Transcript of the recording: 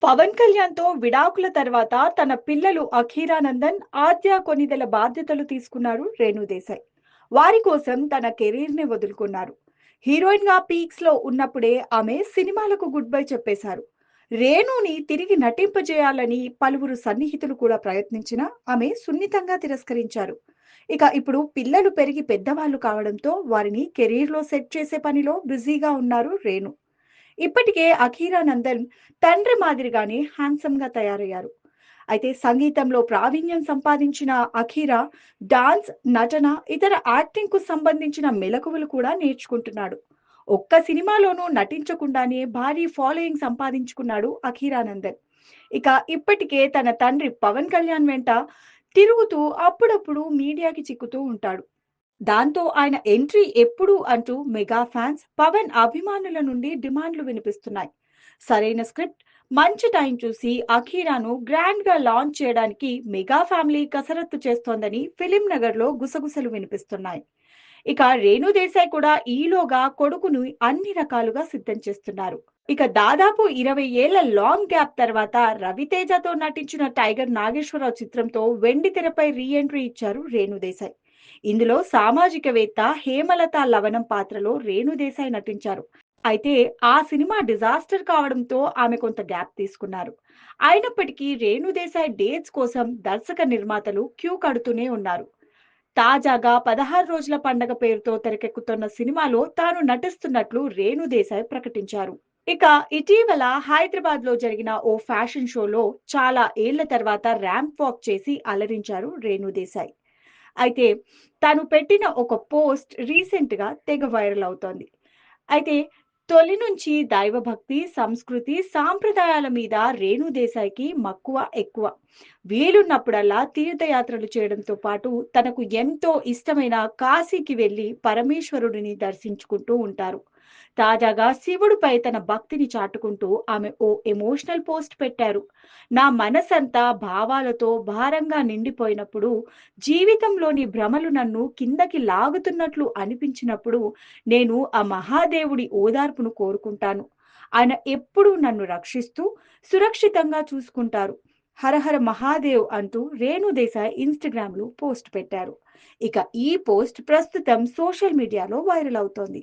పవన్ కళ్యాణ్‌తో విడాకుల తర్వాత తన పిల్లలు అఖీరానందన్, ఆద్య కొణిదెల బాధ్యతలు తీసుకున్నారు రేణు దేశాయ్. వారి కోసం తన కెరీర్‌ని వదులుకున్నారు. హీరోయిన్‌గా పీక్స్‌లో ఉన్నప్పుడే ఆమె సినిమాలకు గుడ్ బై చెప్పేశారు. రేణుని తిరిగి నటింపజేయాలని పలువురు సన్నిహితులు కూడా ప్రయత్నించినా ఆమె సున్నితంగా తిరస్కరించారు. ఇక ఇప్పుడు పిల్లలు పెరిగి పెద్దవాళ్ళు కావడంతో వారిని కెరీర్‌లో సెట్ చేసే పనిలో బిజీగా ఉన్నారు రేణు. ఇప్పటికే అఖీరానందన్ తండ్రి మాదిరిగానే హ్యాండ్సమ్‌గా తయారయ్యారు. అయితే సంగీతంలో ప్రావీణ్యం సంపాదించిన అఖీరా డాన్స్, నటన, ఇతర యాక్టింగ్‌కు సంబంధించిన మెళకువలు కూడా నేర్చుకుంటున్నాడు. ఒక్క సినిమాలోనూ నటించకుండానే భారీ ఫాలోయింగ్ సంపాదించుకున్నాడు అఖీరానందన్. ఇక ఇప్పటికే తన తండ్రి పవన్ కళ్యాణ్ వెంట తిరుగుతూ అప్పుడప్పుడు మీడియాకి చిక్కుతూ ఉంటాడు. దాంతో ఆయన ఎంట్రీ ఎప్పుడు అంటూ మెగా ఫ్యాన్స్, పవన్ అభిమానుల నుండి డిమాండ్లు వినిపిస్తున్నాయి. సరైన స్క్రిప్ట్, మంచి టైం చూసి అఖీరాను గ్రాండ్ గా లాంచ్ చేయడానికి మెగా ఫ్యామిలీ కసరత్తు చేస్తోందని ఫిలిం నగర్ లో గుసగుసలు వినిపిస్తున్నాయి. ఇక రేణు దేశాయ్ కూడా ఈలోగా కొడుకును అన్ని రకాలుగా సిద్ధం చేస్తున్నారు. ఇక దాదాపు 20 ఏళ్ల లాంగ్ గ్యాప్ తర్వాత రవితేజతో నటించిన టైగర్ నాగేశ్వరరావు చిత్రంతో వెండి తెరపై రీ ఎంట్రీ ఇచ్చారు రేణు దేశాయ్. ఇందులో సామాజికవేత్త హేమలత లవణం పాత్రలో రేణు దేశాయ్ నటించారు. అయితే ఆ సినిమా డిజాస్టర్ కావడంతో ఆమె కొంత గ్యాప్ తీసుకున్నారు. అయినప్పటికీ రేణు దేశాయ్ డేట్స్ కోసం దర్శక నిర్మాతలు క్యూ కడుతూనే ఉన్నారు. తాజాగా 16 రోజుల పండగ పేరుతో తెరకెక్కుతున్న సినిమాలో తాను నటిస్తున్నట్లు రేణు దేశాయ్ ప్రకటించారు. ఇక ఇటీవల హైదరాబాద్ లో జరిగిన ఓ ఫ్యాషన్ షోలో చాలా ఏళ్ల తర్వాత ర్యాంప్ వాక్ చేసి అలరించారు రేణు దేశాయ్. అయితే తను పెట్టిన ఒక పోస్ట్ రీసెంట్ గా తెగ వైరల్ అవుతోంది. అయితే తొలి నుంచి దైవభక్తి, సంస్కృతి, సాంప్రదాయాల మీద రేణు దేశాయ్‌కి మక్కువ ఎక్కువ. వీలున్నప్పుడల్లా తీర్థయాత్రలు చేయడంతో పాటు తనకు ఎంతో ఇష్టమైన కాశీకి వెళ్లి పరమేశ్వరుడిని దర్శించుకుంటూ ఉంటారు. తాజాగా శివుడిపై తన భక్తిని చాటుకుంటూ ఆమె ఓ ఎమోషనల్ పోస్ట్ పెట్టారు. నా మనసంతా భావాలతో భారంగా నిండిపోయినప్పుడు, జీవితంలోని భ్రమలు నన్ను కిందకి లాగుతున్నట్లు అనిపించినప్పుడు నేను ఆ మహాదేవుడి ఓదార్పును కోరుకుంటాను. ఆయన ఎప్పుడూ నన్ను రక్షిస్తూ, సురక్షితంగా చూసుకుంటారు. హరహర మహాదేవ్ అంటూ రేణు దేశాయ్ ఇన్‌స్టాగ్రామ్‌లో పోస్ట్ పెట్టారు. ఇక ఈ పోస్ట్ ప్రస్తుతం సోషల్ మీడియాలో వైరల్ అవుతోంది.